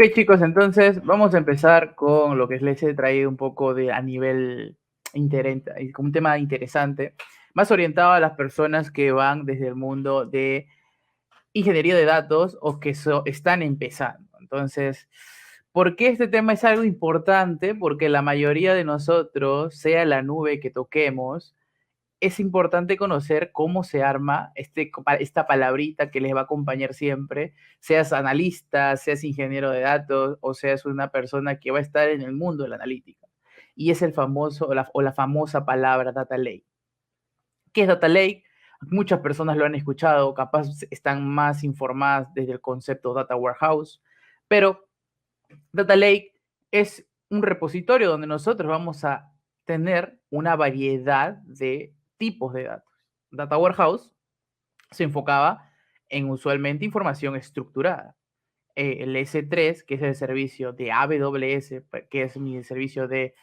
Ok, chicos, entonces vamos a empezar con lo que les he traído un poco de a nivel como un tema interesante, más orientado a las personas que van desde el mundo de ingeniería de datos o que están empezando. Entonces, ¿por qué este tema es algo importante? Porque la mayoría de nosotros, sea la nube que toquemos, es importante conocer cómo se arma esta palabrita que les va a acompañar siempre, seas analista, seas ingeniero de datos o seas una persona que va a estar en el mundo de la analítica. Y es el famoso o la famosa palabra data lake. ¿Qué es data lake? Muchas personas lo han escuchado, capaz están más informadas desde el concepto data warehouse, pero data lake es un repositorio donde nosotros vamos a tener una variedad de tipos de datos. Data Warehouse se enfocaba en usualmente información estructurada. El S3, que es el servicio de AWS, que es mi servicio de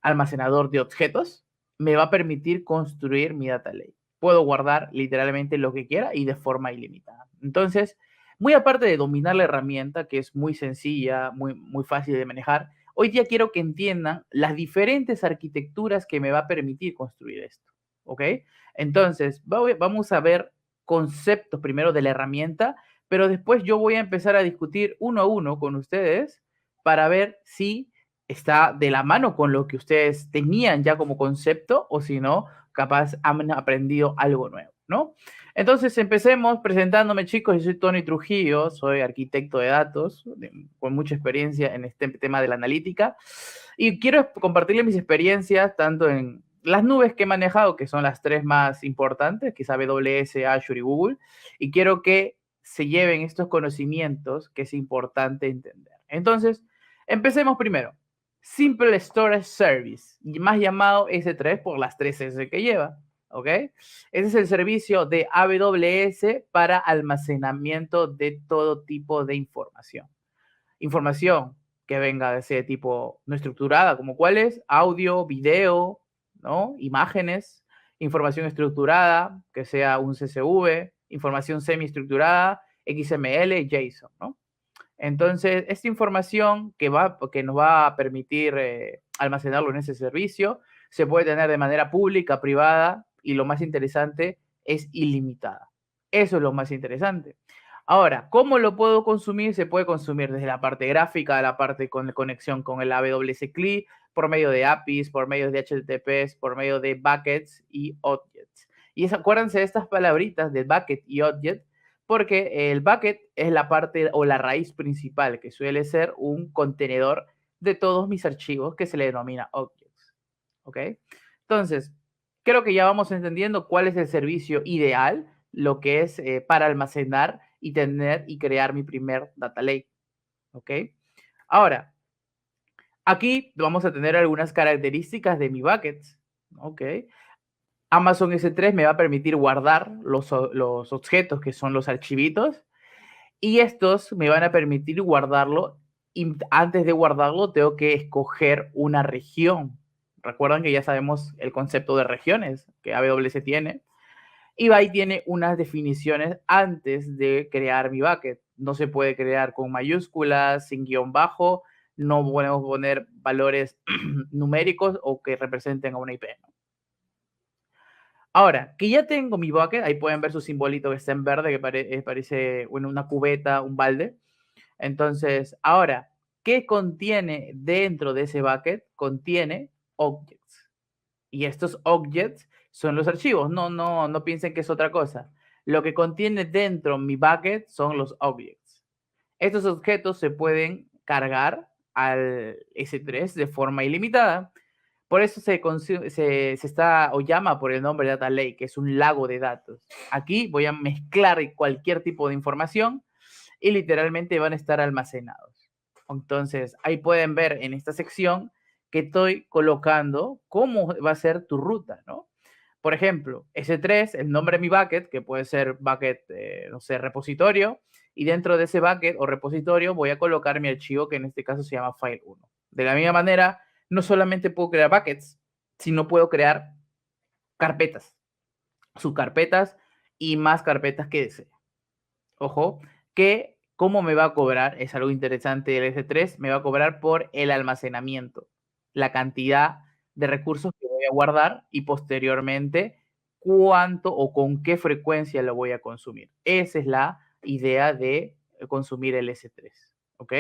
almacenador de objetos, me va a permitir construir mi data lake. Puedo guardar literalmente lo que quiera y de forma ilimitada. Entonces, muy aparte de dominar la herramienta, que es muy sencilla, muy fácil de manejar, hoy día quiero que entiendan las diferentes arquitecturas que me va a permitir construir esto. ¿Ok? Entonces, vamos a ver conceptos primero de la herramienta, pero después yo voy a empezar a discutir uno a uno con ustedes para ver si está de la mano con lo que ustedes tenían ya como concepto o si no, capaz han aprendido algo nuevo, ¿no? Entonces empecemos presentándome, chicos. Yo soy Tony Trujillo, soy arquitecto de datos con mucha experiencia en este tema de la analítica y quiero compartirles mis experiencias tanto en las nubes que he manejado, que son las tres más importantes, que es AWS, Azure y Google, y quiero que se lleven estos conocimientos que es importante entender. Entonces, empecemos primero. Simple Storage Service, más llamado S3 por las tres S que lleva, ¿ok? Ese es el servicio de AWS para almacenamiento de todo tipo de información. Información que venga de ese tipo no estructurada, como cuál es, audio, video, ¿no? Imágenes, información estructurada, que sea un CSV, información semi-estructurada, XML, JSON, ¿no? Entonces, esta información que nos va a permitir almacenarlo en ese servicio se puede tener de manera pública, privada y lo más interesante es ilimitada. Eso es lo más interesante. Ahora, ¿cómo lo puedo consumir? Se puede consumir desde la parte gráfica, la parte con conexión con el AWS CLI, por medio de APIs, por medio de HTTPs, por medio de buckets y objects. Y acuérdense de estas palabritas de bucket y object, porque el bucket es la parte o la raíz principal, que suele ser un contenedor de todos mis archivos que se le denomina objects. ¿Ok? Entonces, creo que ya vamos entendiendo cuál es el servicio ideal, lo que es para almacenar y tener y crear mi primer data lake. ¿Ok? Ahora, aquí vamos a tener algunas características de mi bucket. ¿Ok? Amazon S3 me va a permitir guardar los objetos que son los archivitos y estos me van a permitir guardarlo y antes de guardarlo tengo que escoger una región. Recuerdan que ya sabemos el concepto de regiones que AWS tiene. Y ahí tiene unas definiciones antes de crear mi bucket. No se puede crear con mayúsculas, sin guión bajo, no podemos poner valores numéricos o que representen a una IP. Ahora, que ya tengo mi bucket, ahí pueden ver su simbolito que está en verde, que parece bueno, una cubeta, un balde. Entonces, ahora, ¿qué contiene dentro de ese bucket? Contiene objects. Y estos objects son los archivos. No piensen que es otra cosa. Lo que contiene dentro mi bucket son los objects. Estos objetos se pueden cargar al S3 de forma ilimitada. Por eso se está o llama por el nombre de Data Lake, que es un lago de datos. Aquí voy a mezclar cualquier tipo de información y literalmente van a estar almacenados. Entonces, ahí pueden ver en esta sección que estoy colocando cómo va a ser tu ruta, ¿no? Por ejemplo, S3, el nombre de mi bucket, que puede ser bucket, no sé, repositorio, y dentro de ese bucket o repositorio voy a colocar mi archivo que en este caso se llama file1. De la misma manera, no solamente puedo crear buckets, sino puedo crear carpetas, subcarpetas y más carpetas que desee. Ojo, que ¿Cómo me va a cobrar? Es algo interesante del S3, me va a cobrar por el almacenamiento, la cantidad de recursos que voy a guardar y posteriormente cuánto o con qué frecuencia lo voy a consumir. Esa es la idea de consumir el S3, ¿ok?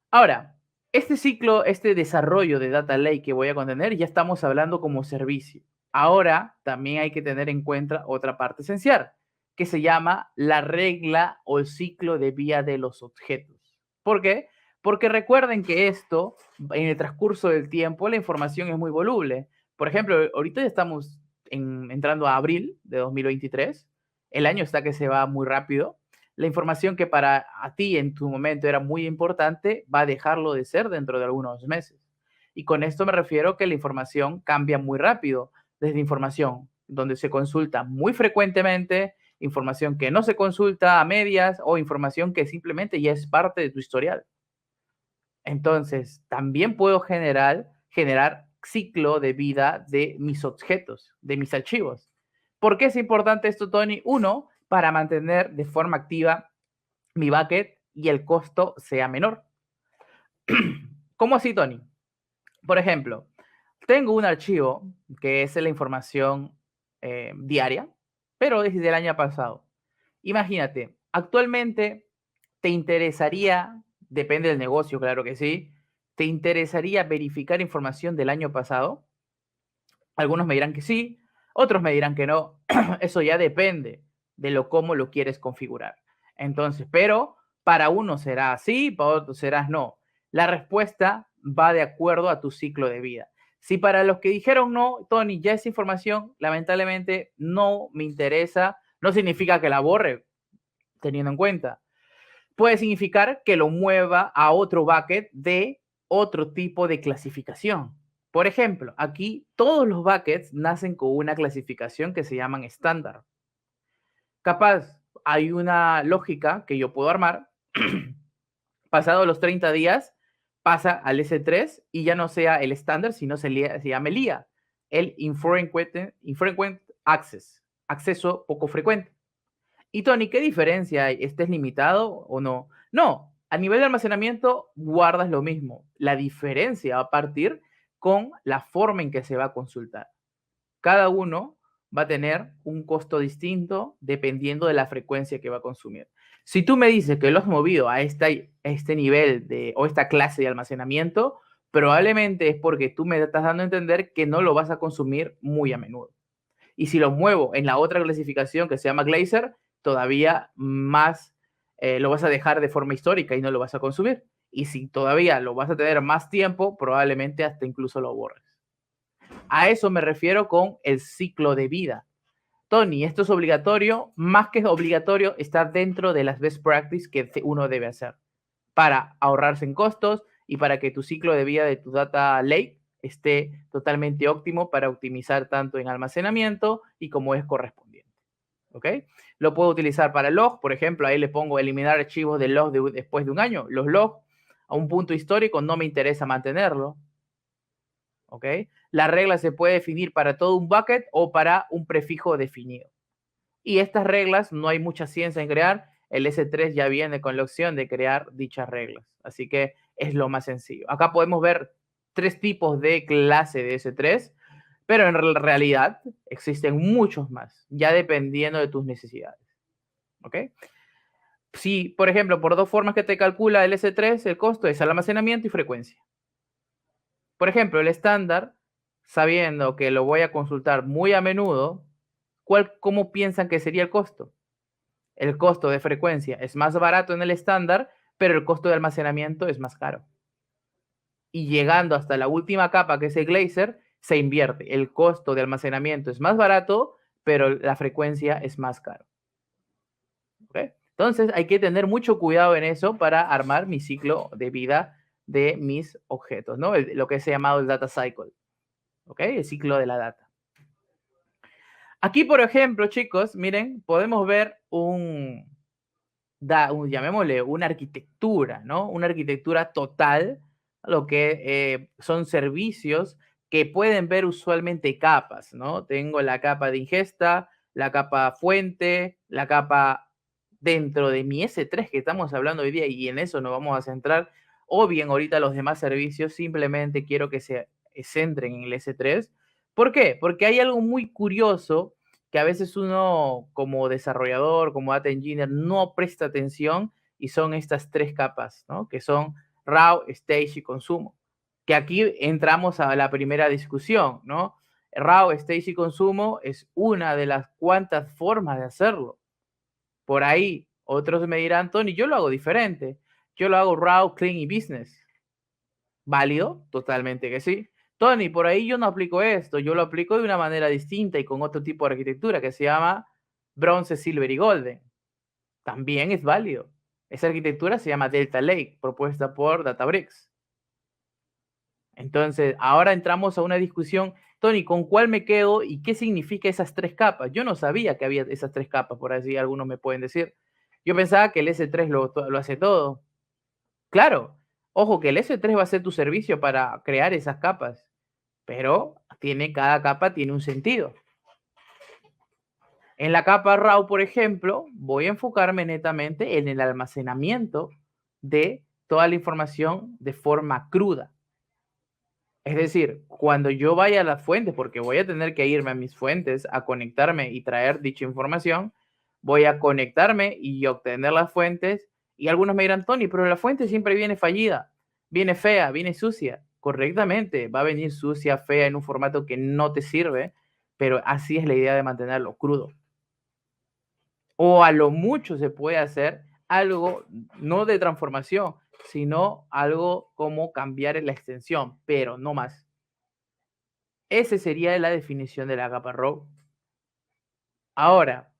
Ahora, este ciclo, este desarrollo de Data Lake que voy a contener, ya estamos hablando como servicio. Ahora también hay que tener en cuenta otra parte esencial, que se llama la regla o el ciclo de vida de los objetos. ¿Por qué? Porque recuerden que esto, en el transcurso del tiempo, la información es muy voluble. Por ejemplo, ahorita ya estamos entrando a abril de 2023. El año está que se va muy rápido. La información que para a ti en tu momento era muy importante va a dejarlo de ser dentro de algunos meses. Y con esto me refiero que la información cambia muy rápido, desde información donde se consulta muy frecuentemente, información que no se consulta a medias o información que simplemente ya es parte de tu historial. Entonces, también puedo generar ciclo de vida de mis objetos, de mis archivos. ¿Por qué es importante esto, Tony? Uno, para mantener de forma activa mi bucket y el costo sea menor. ¿Cómo así, Tony? Por ejemplo, tengo un archivo que es la información diaria, pero desde el año pasado. Imagínate, actualmente te interesaría, depende del negocio, claro que sí, te interesaría verificar información del año pasado. Algunos me dirán que sí, otros me dirán que no. Eso ya depende de cómo lo quieres configurar. Entonces, pero para uno será sí, para otros será no. La respuesta va de acuerdo a tu ciclo de vida. Si para los que dijeron no, Tony, ya esa información lamentablemente no me interesa, no significa que la borre, teniendo en cuenta. Puede significar que lo mueva a otro bucket de otro tipo de clasificación. Por ejemplo, aquí todos los buckets nacen con una clasificación que se llaman estándar. Capaz, hay una lógica que yo puedo armar. Pasados los 30 días, pasa al S3 y ya no sea el estándar, sino se llama el IA, el infrequent access, acceso poco frecuente. Y Tony, ¿qué diferencia hay? ¿Este es limitado o no? No, a nivel de almacenamiento guardas lo mismo. La diferencia va a partir con la forma en que se va a consultar. Cada uno va a tener un costo distinto dependiendo de la frecuencia que va a consumir. Si tú me dices que lo has movido a este nivel o esta clase de almacenamiento, probablemente es porque tú me estás dando a entender que no lo vas a consumir muy a menudo. Y si lo muevo en la otra clasificación que se llama Glacier, todavía más lo vas a dejar de forma histórica y no lo vas a consumir. Y si todavía lo vas a tener más tiempo, probablemente hasta incluso lo borres. A eso me refiero con el ciclo de vida. Tony, esto es obligatorio, más que obligatorio, está dentro de las best practices que uno debe hacer para ahorrarse en costos y para que tu ciclo de vida de tu data lake esté totalmente óptimo para optimizar tanto en almacenamiento y como es correspondiente. ¿Ok? Lo puedo utilizar para log, por ejemplo, ahí le pongo eliminar archivos de log después de un año. Los log a un punto histórico no me interesa mantenerlo. ¿Ok? La regla se puede definir para todo un bucket o para un prefijo definido. Y estas reglas no hay mucha ciencia en crear. El S3 ya viene con la opción de crear dichas reglas. Así que es lo más sencillo. Acá podemos ver 3 tipos de clase de S3, pero en realidad existen muchos más, ya dependiendo de tus necesidades. ¿Ok? Si, por ejemplo, por 2 formas que te calcula el S3, el costo es almacenamiento y frecuencia. Por ejemplo, el estándar, sabiendo que lo voy a consultar muy a menudo, ¿cómo piensan que sería el costo? El costo de frecuencia es más barato en el estándar, pero el costo de almacenamiento es más caro. Y llegando hasta la última capa, que es el Glacier, se invierte. El costo de almacenamiento es más barato, pero la frecuencia es más caro. ¿Okay? Entonces hay que tener mucho cuidado en eso para armar mi ciclo de vida de mis objetos, ¿no? Lo que se ha llamado el data cycle. ¿Ok? El ciclo de la data. Aquí, por ejemplo, chicos, miren, podemos ver llamémosle una arquitectura, ¿no? Una arquitectura total, lo que son servicios que pueden ver usualmente capas, ¿no? Tengo la capa de ingesta, la capa fuente, la capa dentro de mi S3 que estamos hablando hoy día, y en eso nos vamos a centrar, o bien ahorita los demás servicios, simplemente quiero que se centren en el S3. ¿Por qué? Porque hay algo muy curioso que a veces uno como desarrollador, como data engineer, no presta atención, y son estas tres capas, ¿no? Que son RAW, Stage y consumo. Que aquí entramos a la primera discusión, ¿no? RAW, Stage y consumo es una de las cuantas formas de hacerlo. Por ahí otros me dirán, Tony, yo lo hago diferente. Yo lo hago RAW, Clean y Business. ¿Válido? Totalmente que sí. Tony, por ahí yo no aplico esto, yo lo aplico de una manera distinta y con otro tipo de arquitectura que se llama bronce, silver y golden. También es válido. Esa arquitectura se llama Delta Lake, propuesta por Databricks. Entonces, ahora entramos a una discusión, Tony, ¿con cuál me quedo y qué significa esas tres capas? Yo no sabía que había esas tres capas, por así algunos me pueden decir. Yo pensaba que el S3 lo hace todo. Claro, ojo que el S3 va a ser tu servicio para crear esas capas, pero cada capa tiene un sentido. En la capa RAW, por ejemplo, voy a enfocarme netamente en el almacenamiento de toda la información de forma cruda. Es decir, cuando yo vaya a las fuentes, porque voy a tener que irme a mis fuentes a conectarme y traer dicha información, voy a conectarme y obtener las fuentes. Y algunos me dirán, Tony, pero la fuente siempre viene fallida, viene fea, viene sucia. Correctamente, va a venir sucia, fea, en un formato que no te sirve, pero así es la idea de mantenerlo crudo. O a lo mucho se puede hacer algo, no de transformación, sino algo como cambiar la extensión, pero no más. Esa sería la definición de la capa RAW. Ahora,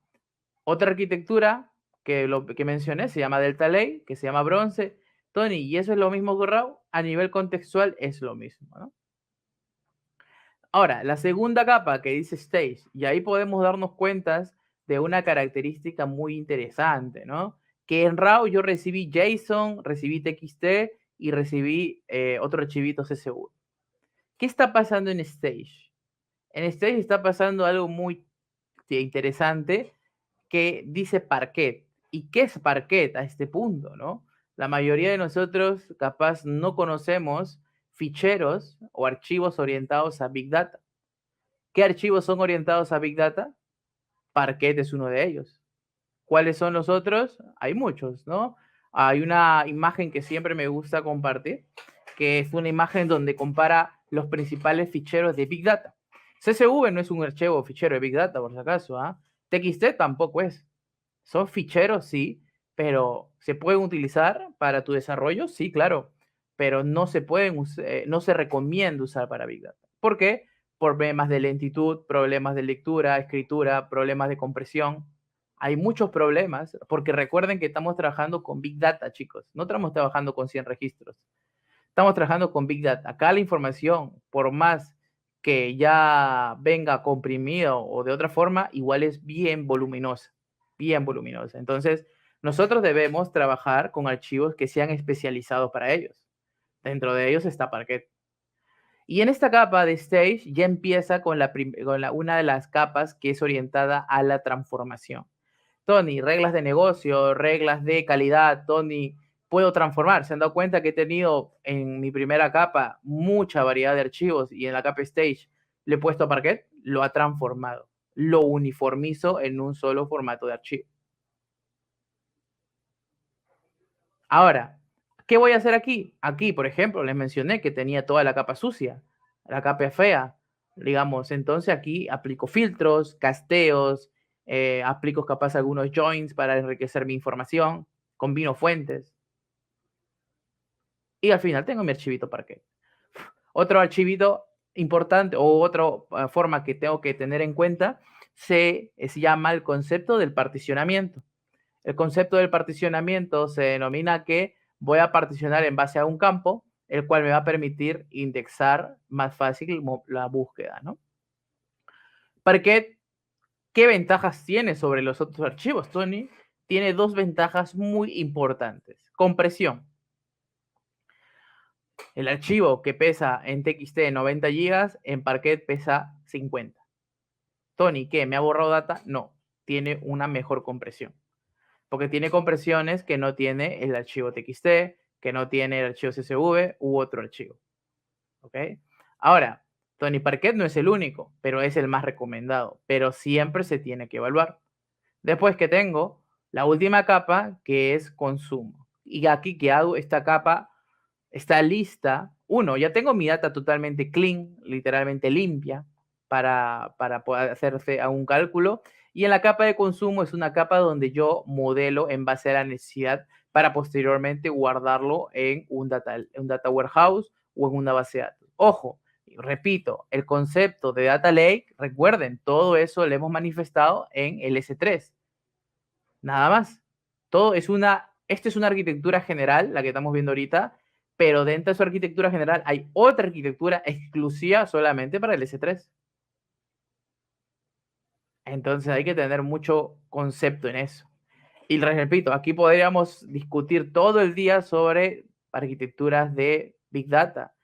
otra arquitectura que lo que mencioné se llama Delta Lake, que se llama bronce. Tony, ¿y eso es lo mismo que RAW? A nivel contextual es lo mismo, ¿no? Ahora, la segunda capa que dice Stage, y ahí podemos darnos cuenta de una característica muy interesante, ¿no? Que en RAW yo recibí JSON, recibí TXT y recibí otro archivito CSV. ¿Qué está pasando en Stage? En Stage está pasando algo muy interesante que dice Parquet. ¿Y qué es Parquet a este punto, no? La mayoría de nosotros capaz no conocemos ficheros o archivos orientados a Big Data. ¿Qué archivos son orientados a Big Data? Parquet es uno de ellos. ¿Cuáles son los otros? Hay muchos, ¿no? Hay una imagen que siempre me gusta compartir, que es una imagen donde compara los principales ficheros de Big Data. CSV no es un archivo o fichero de Big Data, por si acaso, ¿ah? TXT tampoco es. Son ficheros, sí, pero ¿se pueden utilizar para tu desarrollo? Sí, claro, pero no se pueden, no se recomienda usar para Big Data. ¿Por qué? Problemas de lentitud, problemas de lectura, escritura, problemas de compresión. Hay muchos problemas, porque recuerden que estamos trabajando con Big Data, chicos. No estamos trabajando con 100 registros. Estamos trabajando con Big Data. Acá la información, por más que ya venga comprimida o de otra forma, igual es bien voluminosa, bien voluminosa. Entonces, nosotros debemos trabajar con archivos que sean especializados para ellos. Dentro de ellos está Parquet. Y en esta capa de Stage ya empieza con una de las capas que es orientada a la transformación. Tony, reglas de negocio, reglas de calidad, Tony, puedo transformar. ¿Se han dado cuenta que he tenido en mi primera capa mucha variedad de archivos y en la capa Stage le he puesto Parquet? Lo ha transformado. Lo uniformizo en un solo formato de archivo. Ahora, ¿qué voy a hacer aquí? Aquí, por ejemplo, les mencioné que tenía toda la capa sucia, la capa fea, digamos. Entonces aquí aplico filtros, casteos, aplico capaz algunos joins para enriquecer mi información, combino fuentes. Y al final tengo mi archivito Parquet. Otro archivito importante o otra forma que tengo que tener en cuenta se llama el concepto del particionamiento. El concepto del particionamiento se denomina que voy a particionar en base a un campo, el cual me va a permitir indexar más fácil la búsqueda, ¿no? Parquet, ¿qué ventajas tiene sobre los otros archivos, Tony? Tiene dos ventajas muy importantes. Compresión. El archivo que pesa en TXT 90 GB, en Parquet pesa 50. Tony, ¿qué? ¿Me ha borrado data? No, tiene una mejor compresión. porque tiene compresiones que no tiene el archivo TXT, que no tiene el archivo CSV u otro archivo. ¿Ok? Ahora, Tony Parquet no es el único, pero es el más recomendado, pero siempre se tiene que evaluar. Después que tengo la última capa, que es consumo. Y aquí que hago esta capa está lista. Uno, ya tengo mi data totalmente clean, literalmente limpia, para poder hacerse un cálculo. Y en la capa de consumo es una capa donde yo modelo en base a la necesidad para posteriormente guardarlo en un data warehouse o en una base de datos. Ojo, repito, el concepto de Data Lake, recuerden, todo eso lo hemos manifestado en el S3. Nada más. Esta es una arquitectura general, la que estamos viendo ahorita, pero dentro de su arquitectura general hay otra arquitectura exclusiva solamente para el S3. Entonces hay que tener mucho concepto en eso. Y les repito, aquí podríamos discutir todo el día sobre arquitecturas de Big Data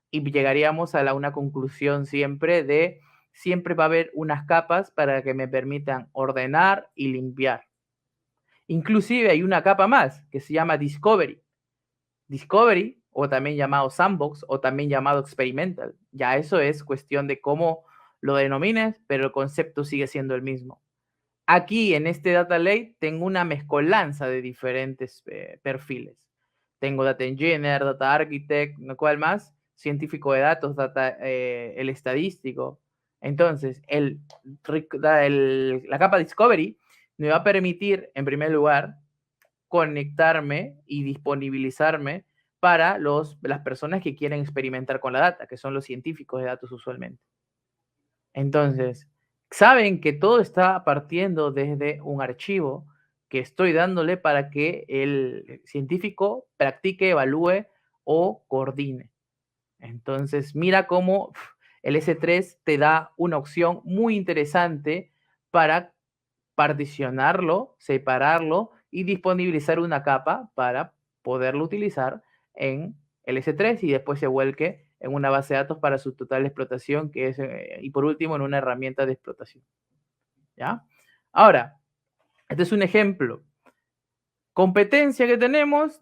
y llegaríamos a una conclusión siempre va a haber unas capas para que me permitan ordenar y limpiar. Inclusive hay una capa más que se llama Discovery. Discovery, o también llamado Sandbox, o también llamado Experimental. Ya eso es cuestión de cómo lo denomines, pero el concepto sigue siendo el mismo. Aquí en este Data Lake tengo una mezcolanza de diferentes perfiles. Tengo Data Engineer, Data Architect, ¿cuál más? Científico de datos, el estadístico. Entonces, la capa Discovery me va a permitir, en primer lugar, conectarme y disponibilizarme para las personas que quieren experimentar con la data, que son los científicos de datos usualmente. Entonces, saben que todo está partiendo desde un archivo que estoy dándole para que el científico practique, evalúe o coordine. Entonces, mira cómo el S3 te da una opción muy interesante para particionarlo, separarlo y disponibilizar una capa para poderlo utilizar en el S3 y después se vuelque en una base de datos para su total explotación, y por último en una herramienta de explotación. ¿Ya? Ahora, este es un ejemplo. Competencia que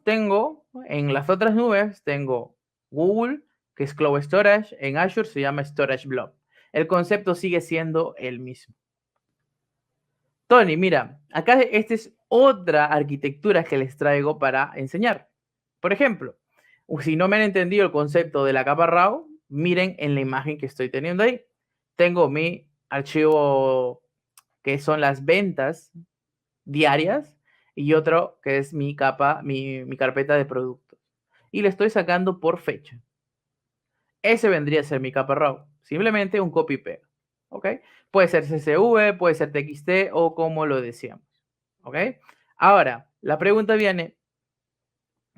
tengo en las otras nubes, tengo Google, que es Cloud Storage, en Azure se llama Storage Blob. El concepto sigue siendo el mismo. Tony, mira, acá esta es otra arquitectura que les traigo para enseñar. Por ejemplo, si no me han entendido el concepto de la capa RAW, miren en la imagen que estoy teniendo ahí. Tengo mi archivo que son las ventas diarias y otro que es mi carpeta de productos. Y le estoy sacando por fecha. Ese vendría a ser mi capa RAW. Simplemente un copy-pega. ¿Ok? Puede ser CSV, puede ser TXT o como lo decíamos. ¿Ok? Ahora, la pregunta viene,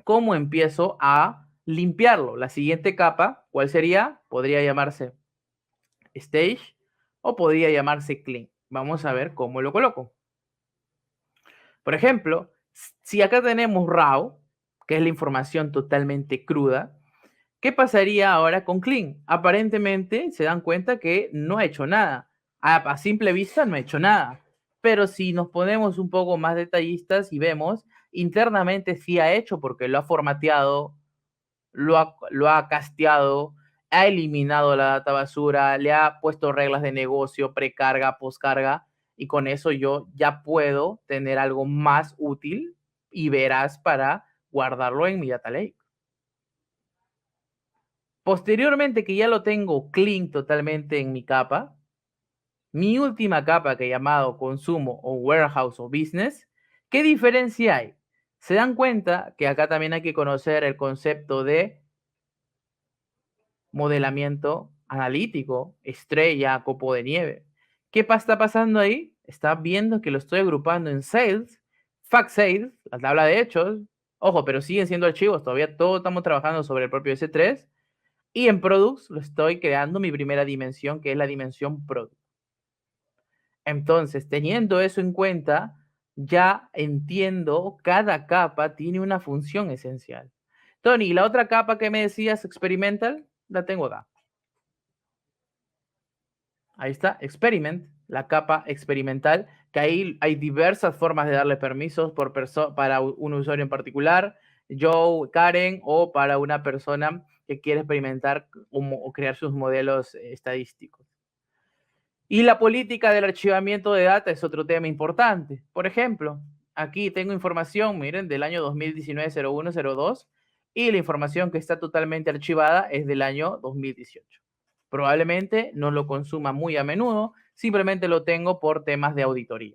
¿cómo empiezo a limpiarlo? La siguiente capa, ¿cuál sería? Podría llamarse Stage o podría llamarse Clean. Vamos a ver cómo lo coloco. Por ejemplo, si acá tenemos RAW, que es la información totalmente cruda, ¿qué pasaría ahora con Clean? Aparentemente se dan cuenta que no ha hecho nada. A simple vista no ha hecho nada. Pero si nos ponemos un poco más detallistas y vemos, internamente sí ha hecho porque lo ha formateado, lo ha casteado, ha eliminado la data basura, le ha puesto reglas de negocio, precarga, postcarga, y con eso yo ya puedo tener algo más útil y veraz para guardarlo en mi data lake. Posteriormente que ya lo tengo clean totalmente en mi capa, mi última capa que he llamado consumo o warehouse o business, ¿qué diferencia hay? Se dan cuenta que acá también hay que conocer el concepto de modelamiento analítico, estrella, copo de nieve. ¿Qué está pasando ahí? Está viendo que lo estoy agrupando en sales, fact sales, la tabla de hechos. Ojo, pero siguen siendo archivos, todavía todos estamos trabajando sobre el propio S3. Y en Products lo estoy creando mi primera dimensión, que es la dimensión Product. Entonces, teniendo eso en cuenta, ya entiendo cada capa tiene una función esencial. Tony, la otra capa que me decías, Experimental, la tengo acá. Ahí está, Experiment, la capa experimental, que ahí hay diversas formas de darle permisos para un usuario en particular, Joe, Karen, o para una persona que quiere experimentar o crear sus modelos estadísticos. Y la política del archivamiento de data es otro tema importante. Por ejemplo, aquí tengo información, miren, del año 2019-01-02, y la información que está totalmente archivada es del año 2018. Probablemente no lo consuma muy a menudo, simplemente lo tengo por temas de auditoría.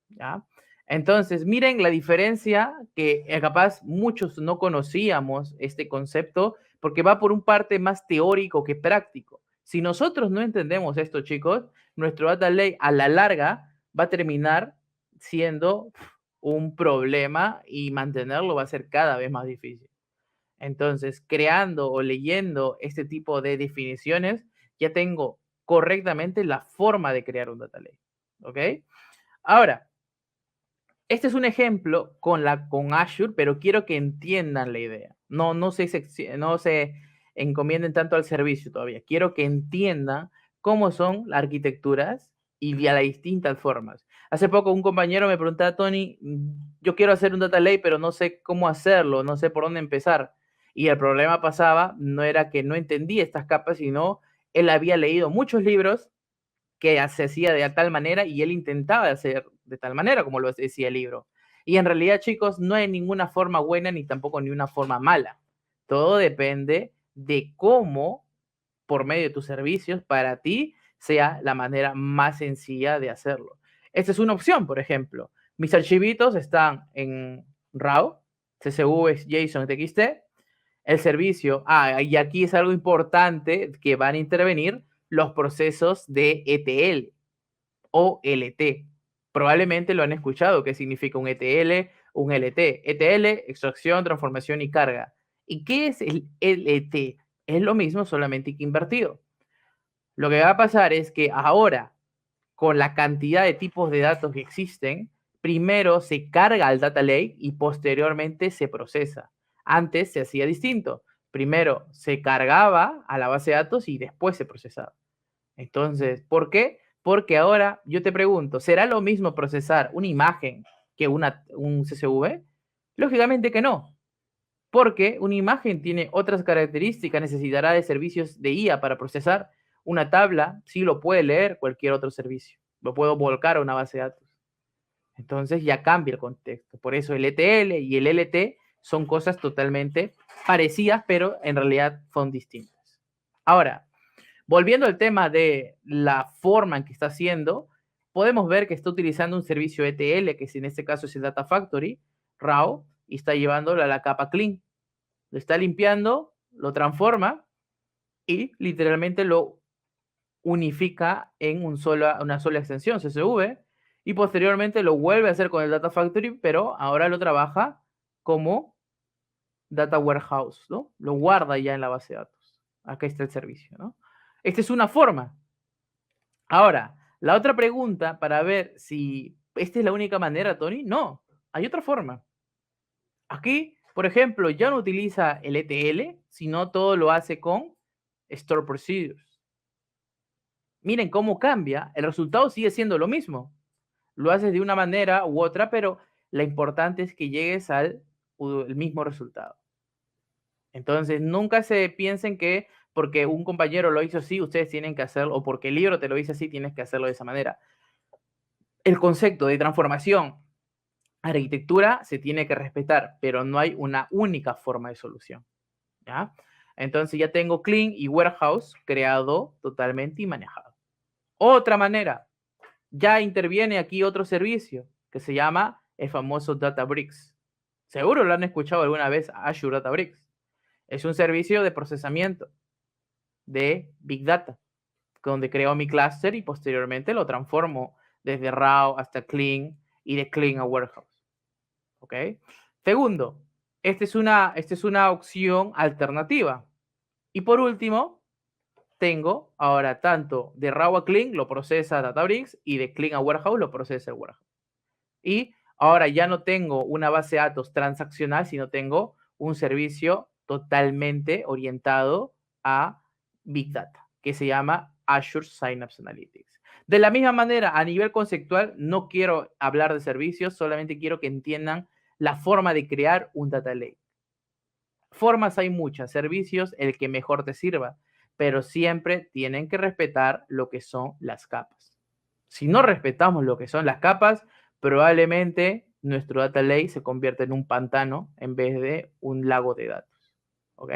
¿Ya? Entonces, miren la diferencia que capaz muchos no conocíamos este concepto porque va por un parte más teórico que práctico. Si nosotros no entendemos esto, chicos, nuestro data lake a la larga va a terminar siendo un problema y mantenerlo va a ser cada vez más difícil. Entonces, creando o leyendo este tipo de definiciones, ya tengo correctamente la forma de crear un data lake. ¿Ok? Ahora, este es un ejemplo con Azure, pero quiero que entiendan la idea. No se encomienden tanto al servicio todavía. Quiero que entiendan cómo son las arquitecturas y a las distintas formas. Hace poco un compañero me preguntaba, Tony, yo quiero hacer un data lake, pero no sé cómo hacerlo, no sé por dónde empezar. Y el problema pasaba, no era que no entendía estas capas, sino él había leído muchos libros que se hacía de tal manera y él intentaba hacer de tal manera como lo decía el libro. Y en realidad, chicos, no hay ninguna forma buena ni tampoco ni una forma mala. Todo depende de cómo, por medio de tus servicios, para ti sea la manera más sencilla de hacerlo. Esta es una opción, por ejemplo. Mis archivitos están en RAW, CSV, JSON, TXT. El servicio, y aquí es algo importante que van a intervenir los procesos de ETL o LT. Probablemente lo han escuchado, ¿qué significa un ETL, un LT? ETL, extracción, transformación y carga. ¿Y qué es el LT? Es lo mismo, solamente que invertido. Lo que va a pasar es que ahora, con la cantidad de tipos de datos que existen, primero se carga al data lake y posteriormente se procesa. Antes se hacía distinto. Primero se cargaba a la base de datos y después se procesaba. Entonces, ¿por qué? Porque ahora yo te pregunto, ¿será lo mismo procesar una imagen que un CSV? Lógicamente que no, porque una imagen tiene otras características, necesitará de servicios de IA para procesar. Una tabla sí lo puede leer cualquier otro servicio, lo puedo volcar a una base de datos. Entonces ya cambia el contexto. Por eso el ETL y el LT son cosas totalmente parecidas, pero en realidad son distintas. Ahora, volviendo al tema de la forma en que está haciendo, podemos ver que está utilizando un servicio ETL, que en este caso es el Data Factory, RAW, y está llevándolo a la capa clean. Lo está limpiando, lo transforma y literalmente lo unifica en una sola extensión CSV y posteriormente lo vuelve a hacer con el Data Factory, pero ahora lo trabaja como Data Warehouse, ¿no? Lo guarda ya en la base de datos. Acá está el servicio, ¿no? Esta es una forma. Ahora, la otra pregunta para ver si esta es la única manera, Tony, no, hay otra forma. Aquí, por ejemplo, ya no utiliza el ETL, sino todo lo hace con Store Procedures. Miren cómo cambia, el resultado sigue siendo lo mismo. Lo haces de una manera u otra, pero lo importante es que llegues al el mismo resultado. Entonces, nunca se piensen que porque un compañero lo hizo así, ustedes tienen que hacerlo, o porque el libro te lo dice así, tienes que hacerlo de esa manera. El concepto de transformación, arquitectura, se tiene que respetar, pero no hay una única forma de solución. ¿Ya? Entonces ya tengo Clean y Warehouse creado totalmente y manejado. Otra manera, ya interviene aquí otro servicio que se llama el famoso Databricks. Seguro lo han escuchado alguna vez, Azure Databricks. Es un servicio de procesamiento de Big Data, donde creo mi clúster y posteriormente lo transformo desde RAW hasta Clean y de Clean a Warehouse. ¿Ok? Segundo, esta es una opción alternativa. Y por último, tengo ahora tanto de RAW a Clean lo procesa Databricks y de Clean a Warehouse lo procesa el Warehouse. Y ahora ya no tengo una base de datos transaccional, sino tengo un servicio totalmente orientado a Big Data, que se llama Azure Synapse Analytics. De la misma manera, a nivel conceptual, no quiero hablar de servicios, solamente quiero que entiendan la forma de crear un data lake. Formas hay muchas, servicios el que mejor te sirva, pero siempre tienen que respetar lo que son las capas. Si no respetamos lo que son las capas, probablemente nuestro data lake se convierta en un pantano en vez de un lago de datos. ¿Ok?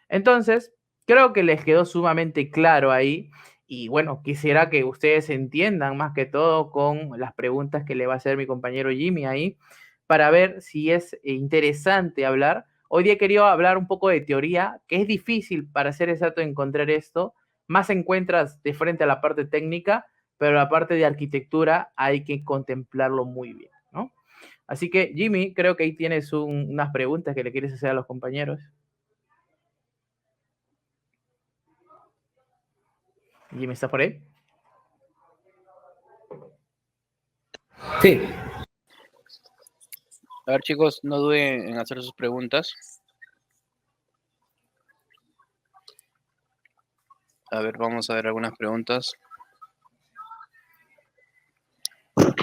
Entonces, creo que les quedó sumamente claro ahí. Y bueno, quisiera que ustedes entiendan más que todo con las preguntas que le va a hacer mi compañero Jimmy ahí, para ver si es interesante hablar. Hoy día quería hablar un poco de teoría, que es difícil para ser exacto encontrar esto. Más encuentras de frente a la parte técnica, pero la parte de arquitectura hay que contemplarlo muy bien, ¿no? Así que, Jimmy, creo que ahí tienes unas preguntas que le quieres hacer a los compañeros. Jimmy, ¿estás por ahí? Sí. A ver, chicos, no duden en hacer sus preguntas. A ver, vamos a ver algunas preguntas.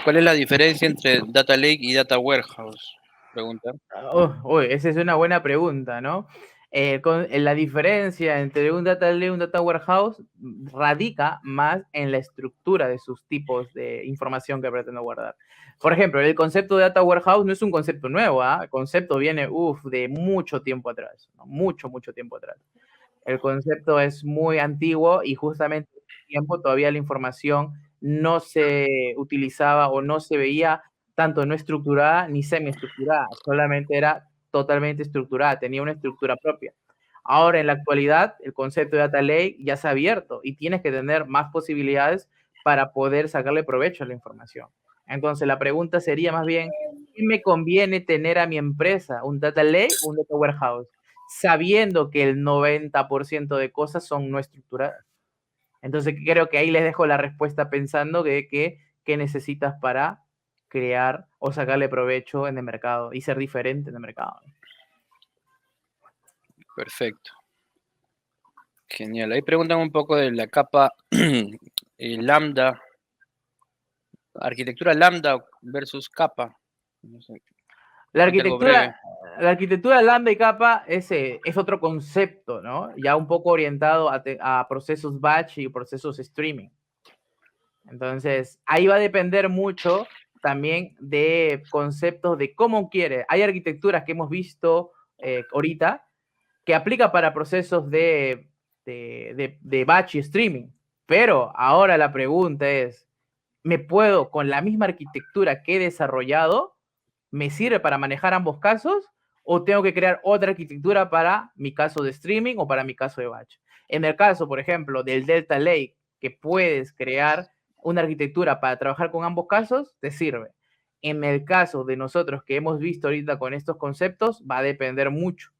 ¿Cuál es la diferencia entre Data Lake y Data Warehouse? Pregunta. Esa es una buena pregunta, ¿no? La diferencia entre un data lake y un data warehouse radica más en la estructura de sus tipos de información que pretendo guardar. Por ejemplo, el concepto de data warehouse no es un concepto nuevo, ¿eh? El concepto viene de mucho tiempo atrás, ¿no? Mucho tiempo atrás. El concepto es muy antiguo y justamente en ese tiempo todavía la información no se utilizaba o no se veía tanto no estructurada ni semiestructurada, solamente era totalmente estructurada, tenía una estructura propia. Ahora, en la actualidad, el concepto de data lake ya se ha abierto y tienes que tener más posibilidades para poder sacarle provecho a la información. Entonces, la pregunta sería más bien, ¿qué me conviene tener a mi empresa? ¿Un data lake o un data warehouse? Sabiendo que el 90% de cosas son no estructuradas. Entonces, creo que ahí les dejo la respuesta pensando de qué necesitas para crear o sacarle provecho en el mercado y ser diferente en el mercado. Perfecto. Genial. Ahí preguntan un poco de la capa lambda, arquitectura lambda versus capa. No sé. La Cuente algo breve. arquitectura lambda y capa es otro concepto, ¿no? Ya un poco orientado a procesos batch y procesos streaming. Entonces, ahí va a depender mucho también de conceptos de cómo quiere. Hay arquitecturas que hemos visto ahorita que aplica para procesos de batch y streaming. Pero ahora la pregunta es, ¿me puedo, con la misma arquitectura que he desarrollado, me sirve para manejar ambos casos? ¿O tengo que crear otra arquitectura para mi caso de streaming o para mi caso de batch? En el caso, por ejemplo, del Delta Lake, que puedes crear una arquitectura para trabajar con ambos casos, te sirve. En el caso de nosotros que hemos visto ahorita con estos conceptos, va a depender mucho,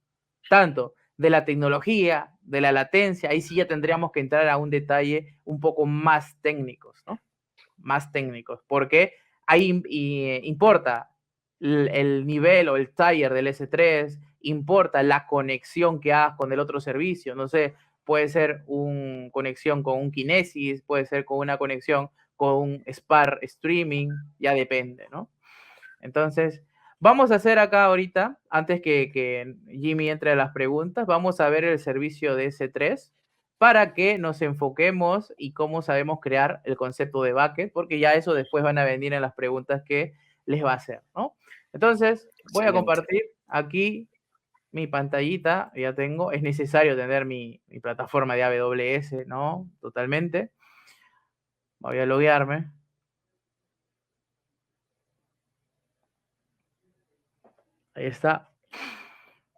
tanto de la tecnología, de la latencia, ahí sí ya tendríamos que entrar a un detalle un poco más técnicos, ¿no? Más técnicos, porque ahí importa el nivel o el tier del S3, importa la conexión que hagas con el otro servicio, no sé, puede ser una conexión con un Kinesis, puede ser con una conexión con un Spark Streaming, ya depende, ¿no? Entonces, vamos a hacer acá ahorita, antes que Jimmy entre a las preguntas, vamos a ver el servicio de S3 para que nos enfoquemos y cómo sabemos crear el concepto de bucket, porque ya eso después van a venir en las preguntas que les va a hacer, ¿no? Entonces, voy a compartir aquí mi pantallita, ya tengo, es necesario tener mi plataforma de AWS, ¿no? Totalmente. Voy a loguearme. Ahí está.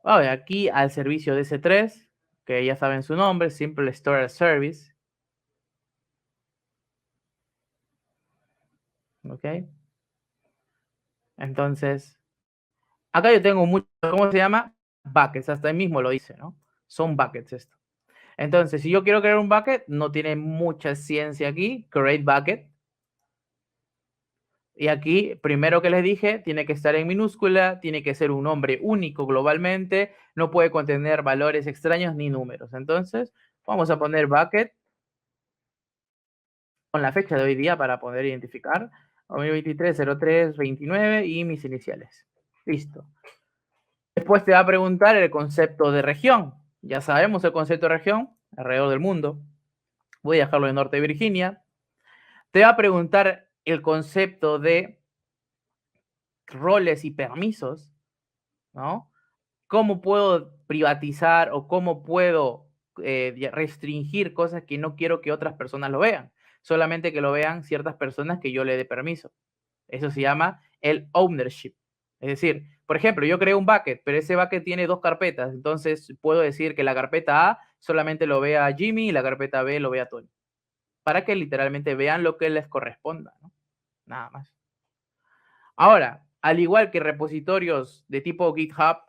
Voy aquí al servicio de S3, que ya saben su nombre, Simple Storage Service. ¿Ok? Entonces, acá yo tengo mucho, ¿cómo se llama? Buckets, hasta ahí mismo lo dice, ¿no? Son buckets esto. Entonces, si yo quiero crear un bucket, no tiene mucha ciencia aquí, create bucket. Y aquí, primero que les dije, tiene que estar en minúscula, tiene que ser un nombre único globalmente, no puede contener valores extraños ni números. Entonces, vamos a poner bucket con la fecha de hoy día para poder identificar 2023-03-29 y mis iniciales. Listo. Después te va a preguntar el concepto de región. Ya sabemos el concepto de región, alrededor del mundo. Voy a dejarlo en Norte de Virginia. Te va a preguntar el concepto de roles y permisos, ¿no? ¿Cómo puedo privatizar o cómo puedo restringir cosas que no quiero que otras personas lo vean? Solamente que lo vean ciertas personas que yo le dé permiso. Eso se llama el ownership. Es decir, por ejemplo, yo creo un bucket, pero ese bucket tiene 2 carpetas. Entonces puedo decir que la carpeta A solamente lo vea Jimmy y la carpeta B lo vea Tony. Para que literalmente vean lo que les corresponda, ¿no? Nada más. Ahora, al igual que repositorios de tipo GitHub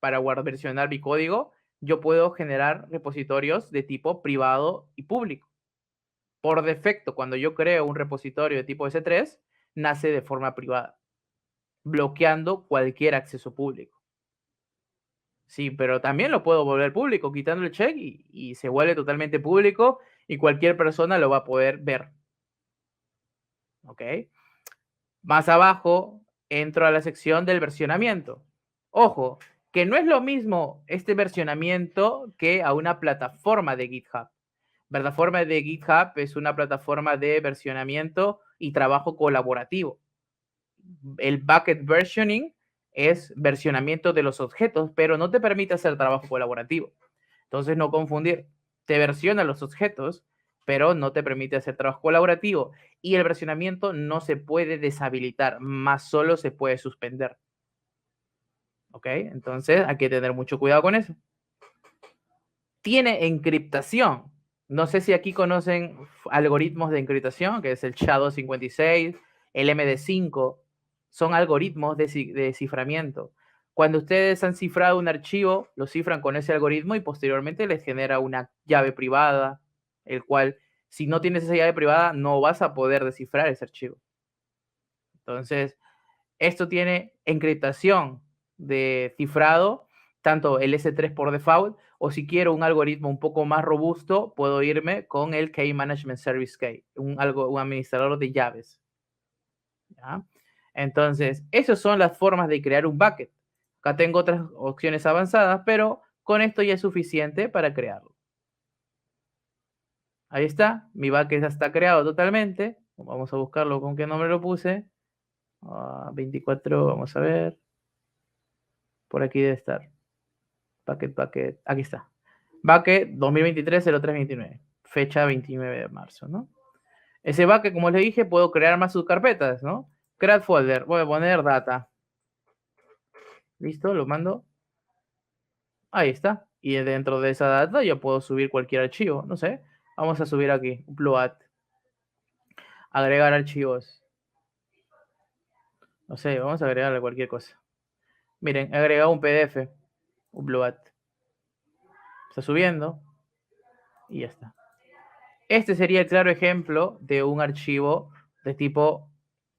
para versionar mi código, yo puedo generar repositorios de tipo privado y público. Por defecto, cuando yo creo un repositorio de tipo S3, nace de forma privada, bloqueando cualquier acceso público. Sí, pero también lo puedo volver público, quitando el check y se vuelve totalmente público y cualquier persona lo va a poder ver. ¿Ok? Más abajo entro a la sección del versionamiento. Ojo, que no es lo mismo este versionamiento que a una plataforma de GitHub. Plataforma de GitHub es una plataforma de versionamiento y trabajo colaborativo. El bucket versioning es versionamiento de los objetos, pero no te permite hacer trabajo colaborativo. Entonces, no confundir. Te versiona los objetos, pero no te permite hacer trabajo colaborativo. Y el versionamiento no se puede deshabilitar, más solo se puede suspender. ¿Ok? Entonces, hay que tener mucho cuidado con eso. Tiene encriptación. No sé si aquí conocen algoritmos de encriptación, que es el SHA-256, el MD5. Son algoritmos de ciframiento. Cuando ustedes han cifrado un archivo, lo cifran con ese algoritmo y posteriormente les genera una llave privada, el cual, si no tienes esa llave privada, no vas a poder descifrar ese archivo. Entonces, esto tiene encriptación de cifrado, tanto el S3 por default, o si quiero un algoritmo un poco más robusto, puedo irme con el Key Management Service Key, un administrador de llaves. ¿Ya? Entonces, esas son las formas de crear un bucket. Acá tengo otras opciones avanzadas, pero con esto ya es suficiente para crearlo. Ahí está, mi bucket ya está creado totalmente. Vamos a buscarlo con qué nombre lo puse. 24, vamos a ver. Por aquí debe estar. Bucket, aquí está. Bucket 2023-03-29. Fecha 29 de marzo, ¿no? Ese bucket, como les dije, puedo crear más subcarpetas, ¿no? Create folder. Voy a poner data. Listo, lo mando. Ahí está. Y dentro de esa data yo puedo subir cualquier archivo. No sé. Vamos a subir aquí. Upload. Agregar archivos. No sé, vamos a agregarle cualquier cosa. Miren, he agregado un PDF. Upload. Está subiendo. Y ya está. Este sería el claro ejemplo de un archivo de tipo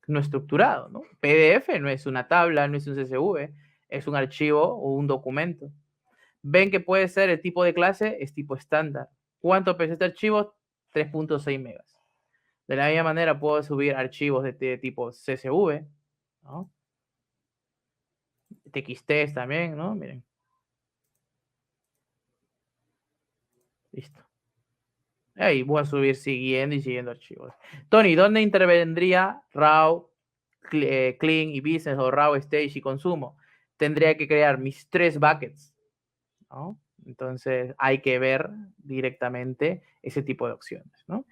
no estructurado, ¿no? PDF no es una tabla, no es un CSV, es un archivo o un documento. Ven que puede ser el tipo de clase, es tipo estándar. ¿Cuánto pesa este archivo? 3.6 megas. De la misma manera puedo subir archivos de tipo CSV, ¿no? TXT también, ¿no? Miren. Listo. Ahí voy a subir siguiendo y siguiendo archivos. Tony, ¿dónde intervendría RAW, Clean y Business o RAW, Stage y Consumo? Tendría que crear mis 3 buckets, ¿no? Entonces hay que ver directamente ese tipo de opciones, ¿no?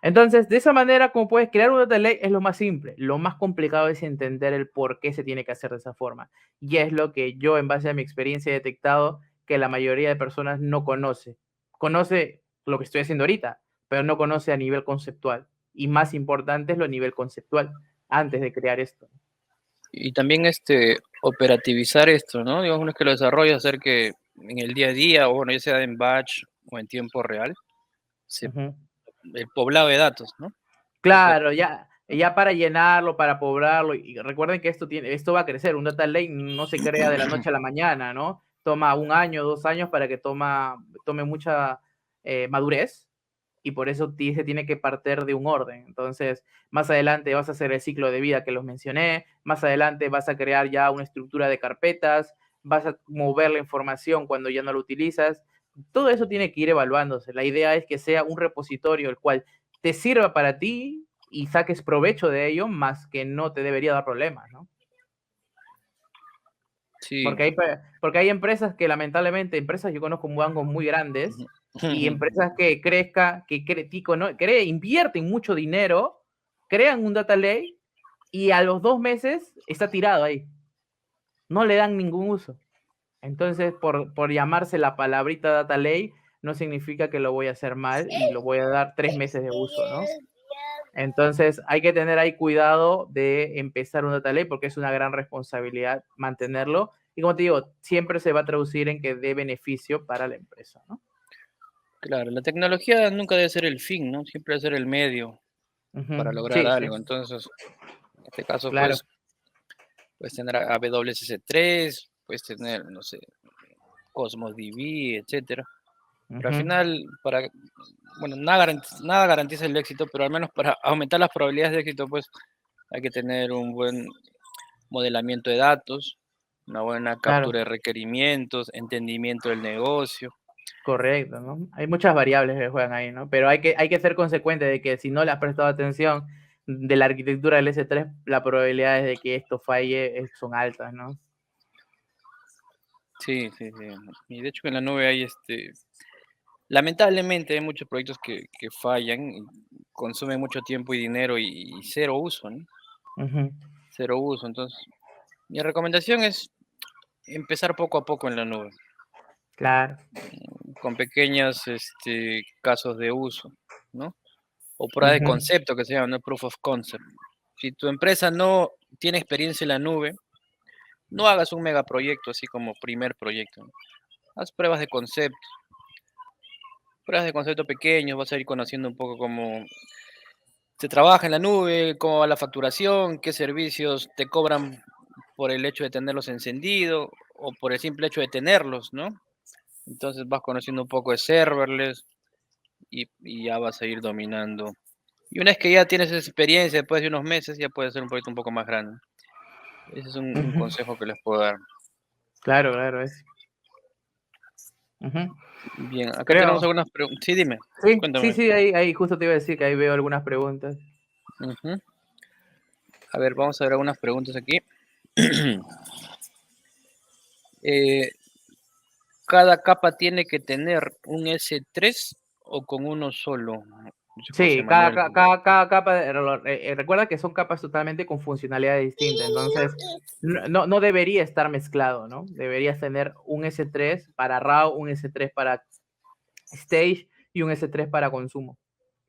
Entonces, de esa manera, como puedes crear un data lake, es lo más simple. Lo más complicado es entender el por qué se tiene que hacer de esa forma. Y es lo que yo, en base a mi experiencia, he detectado que la mayoría de personas no conoce. Conoce lo que estoy haciendo ahorita, pero no conoce a nivel conceptual. Y más importante es lo a nivel conceptual, antes de crear esto. Y también operativizar esto, ¿no? Digamos, uno es que lo desarrolla, hacer que en el día a día, o bueno, ya sea en batch o en tiempo real, el poblado de datos, ¿no? Claro, ya para llenarlo, para poblarlo, y recuerden que esto va a crecer, un data lake no se crea de la noche a la mañana, ¿no? Toma 1 año, 2 años para que tome mucha madurez, y por eso se tiene que partir de un orden. Entonces, más adelante vas a hacer el ciclo de vida que los mencioné, más adelante vas a crear ya una estructura de carpetas, vas a mover la información cuando ya no lo utilizas. Todo eso tiene que ir evaluándose. La idea es que sea un repositorio el cual te sirva para ti y saques provecho de ello, más que no te debería dar problemas, ¿no? Sí. Porque hay empresas que lamentablemente, empresas yo conozco bancos muy grandes y empresas que invierten mucho dinero, crean un data lake y a los 2 meses está tirado ahí. No le dan ningún uso. Entonces, por llamarse la palabrita data lake, no significa que lo voy a hacer mal y lo voy a dar 3 meses de uso, ¿no? Entonces, hay que tener ahí cuidado de empezar un data lake porque es una gran responsabilidad mantenerlo. Y como te digo, siempre se va a traducir en que dé beneficio para la empresa, ¿no? Claro, la tecnología nunca debe ser el fin, ¿no? Siempre debe ser el medio para lograr Sí, sí, algo. Entonces, en este caso, claro. pues, puedes tener AWS3, puedes tener, no sé, Cosmos DB, etcétera. Pero al final, bueno, nada garantiza el éxito, pero al menos para aumentar las probabilidades de éxito, pues hay que tener un buen modelamiento de datos, una buena Claro, captura de requerimientos, entendimiento del negocio. correcto, ¿no? Hay muchas variables que juegan ahí, ¿no? Pero hay que ser consecuente de que si no le has prestado atención de la arquitectura del S3, las probabilidades de que esto falle son altas, ¿no? Sí, sí, sí. Y de hecho en la nube hay lamentablemente hay muchos proyectos que fallan y consumen mucho tiempo y dinero y cero uso, ¿no? Cero uso. Entonces, mi recomendación es empezar poco a poco en la nube, Claro. con pequeños casos de uso, ¿no? O prueba de concepto que se llama, ¿no? Proof of concept. Si tu empresa no tiene experiencia en la nube, no hagas un megaproyecto así como primer proyecto, ¿no? Haz pruebas de concepto pequeños, vas a ir conociendo un poco cómo se trabaja en la nube, cómo va la facturación, qué servicios te cobran por el hecho de tenerlos encendido o por el simple hecho de tenerlos, ¿no? Entonces vas conociendo un poco de serverless y ya vas a ir dominando. Y una vez que ya tienes esa experiencia, después de unos meses, ya puede ser un proyecto un poco más grande. Ese es un consejo que les puedo dar. Claro, claro, es. Bien, acá tenemos Creo. algunas preguntas. Sí, dime, Sí, cuéntame. sí, ahí justo te iba a decir que ahí veo algunas preguntas. Ujú. A ver, vamos a ver algunas preguntas aquí. Eh, ¿Cada capa tiene que tener un S3 o con uno solo? Dice José Sí, Manuel. cada capa, recuerda que son capas totalmente con funcionalidades distintas, entonces no debería estar mezclado, ¿no? Deberías tener un S3 para RAW, un S3 para Stage y un S3 para consumo,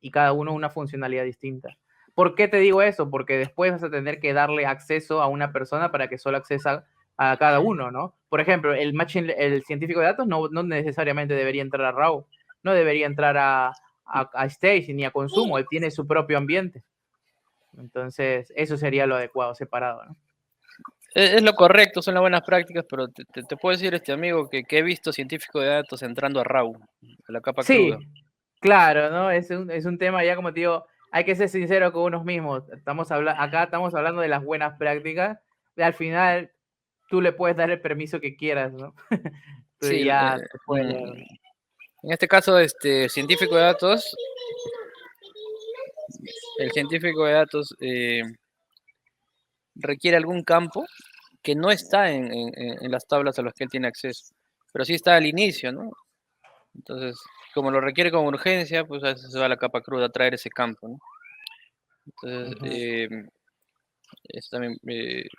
y cada uno una funcionalidad distinta. ¿Por qué te digo eso? Porque después vas a tener que darle acceso a una persona para que solo accesa a cada uno, ¿no? Por ejemplo, el científico de datos no necesariamente debería entrar a RAW, no debería entrar a Stage ni a consumo, él tiene su propio ambiente. Entonces, eso sería lo adecuado, separado, ¿no? Es lo correcto, son las buenas prácticas, pero te puedo decir, amigo, que he visto científicos de datos entrando a RAW, a la capa cruda. Sí, claro, ¿no? Es un tema ya, como te digo, hay que ser sincero con unos mismos. Acá estamos hablando de las buenas prácticas. Y al final, tú le puedes dar el permiso que quieras, ¿no? Tú Sí, ya te puedes leer. en este caso, científico de datos, el científico de datos requiere algún campo que no está en las tablas a las que él tiene acceso, pero sí está al inicio, ¿no? Entonces, como lo requiere con urgencia, pues a veces se va a la capa cruda a traer ese campo, ¿no? Entonces, eso también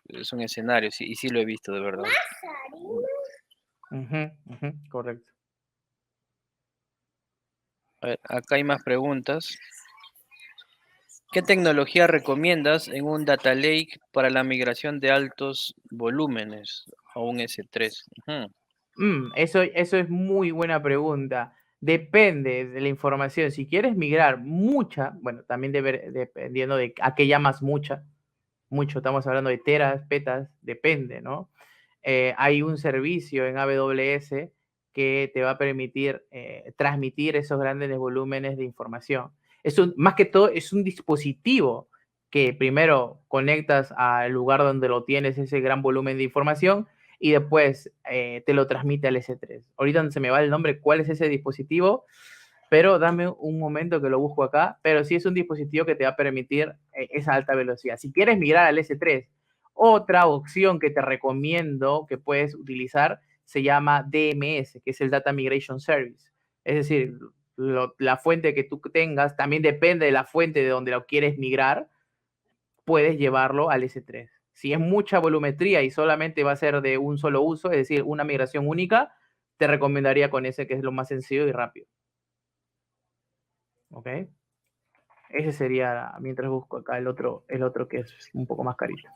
es un escenario, sí, y sí lo he visto, de verdad. Correcto. A ver, acá hay más preguntas. ¿Qué tecnología recomiendas en un data lake para la migración de altos volúmenes a un S3? Eso es muy buena pregunta. Depende de la información. Si quieres migrar mucha, bueno, también dependiendo de a qué llamas mucha, mucho, estamos hablando de teras, petas, depende, ¿no? Hay un servicio en AWS que te va a permitir transmitir esos grandes volúmenes de información. Más que todo, es un dispositivo que primero conectas al lugar donde lo tienes, ese gran volumen de información, y después te lo transmite al S3. Ahorita no se me va el nombre, cuál es ese dispositivo, pero dame un momento que lo busco acá. Pero sí es un dispositivo que te va a permitir esa alta velocidad. Si quieres migrar al S3, otra opción que te recomiendo que puedes utilizar se llama DMS, que es el Data Migration Service. Es decir, la fuente que tú tengas también depende de la fuente de donde lo quieres migrar, puedes llevarlo al S3. Si es mucha volumetría y solamente va a ser de un solo uso, es decir, una migración única, te recomendaría con ese, que es lo más sencillo y rápido. ¿Ok? Ese sería, mientras busco acá el otro que es un poco más carito.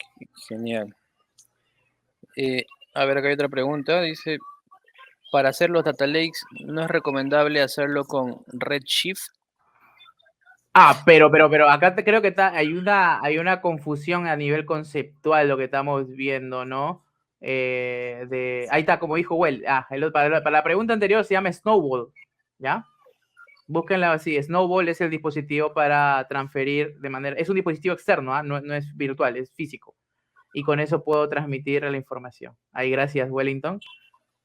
Genial. A ver, acá hay otra pregunta. Dice, para hacer los data lakes, ¿no es recomendable hacerlo con Redshift? Pero acá creo que hay una confusión a nivel conceptual lo que estamos viendo, ¿no? Ahí está, como dijo Well. Para la pregunta anterior se llama Snowball, ¿ya? Búsquenla así. Snowball es el dispositivo para transferir de manera... Es un dispositivo externo, ¿eh? No es virtual, es físico. Y con eso puedo transmitir la información. Ahí, gracias, Wellington.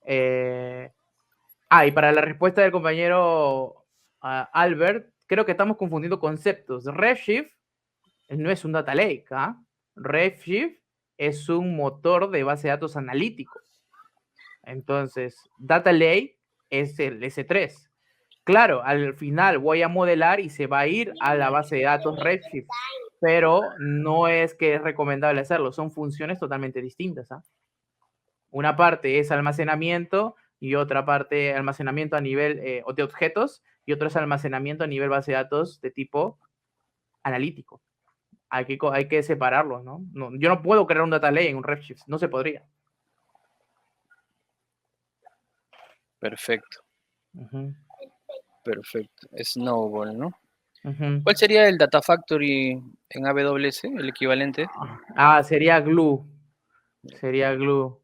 Y para la respuesta del compañero Albert, creo que estamos confundiendo conceptos. Redshift no es un data lake, ¿ah? Redshift es un motor de base de datos analítico. Entonces, data lake es el S3. Claro, al final voy a modelar y se va a ir a la base de datos Redshift, pero no es que es recomendable hacerlo, son funciones totalmente distintas, ¿ah? Una parte es almacenamiento y otra parte almacenamiento a nivel de objetos, y otro es almacenamiento a nivel base de datos de tipo analítico. Hay que separarlos, ¿no? Yo no puedo crear un data lake en un Redshift, no se podría. Perfecto. Perfecto. Snowball, ¿no? Uh-huh. ¿Cuál sería el Data Factory en AWS, el equivalente? Sería Glue. Sería Glue.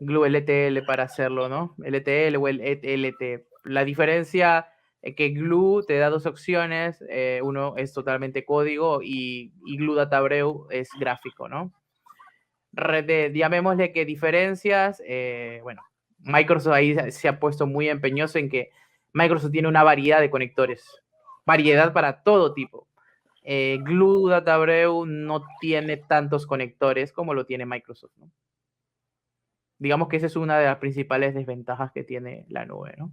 Glue LTL para hacerlo, ¿no? LTL o el ETLT. La diferencia es que Glue te da dos opciones. Uno es totalmente código y Glue Databreu es gráfico, ¿no? Llamémosle que diferencias. Bueno, Microsoft ahí se ha puesto muy empeñoso en que Microsoft tiene una variedad de conectores. Variedad para todo tipo. Glue Databreu no tiene tantos conectores como lo tiene Microsoft, ¿no? Digamos que esa es una de las principales desventajas que tiene la nube, ¿no?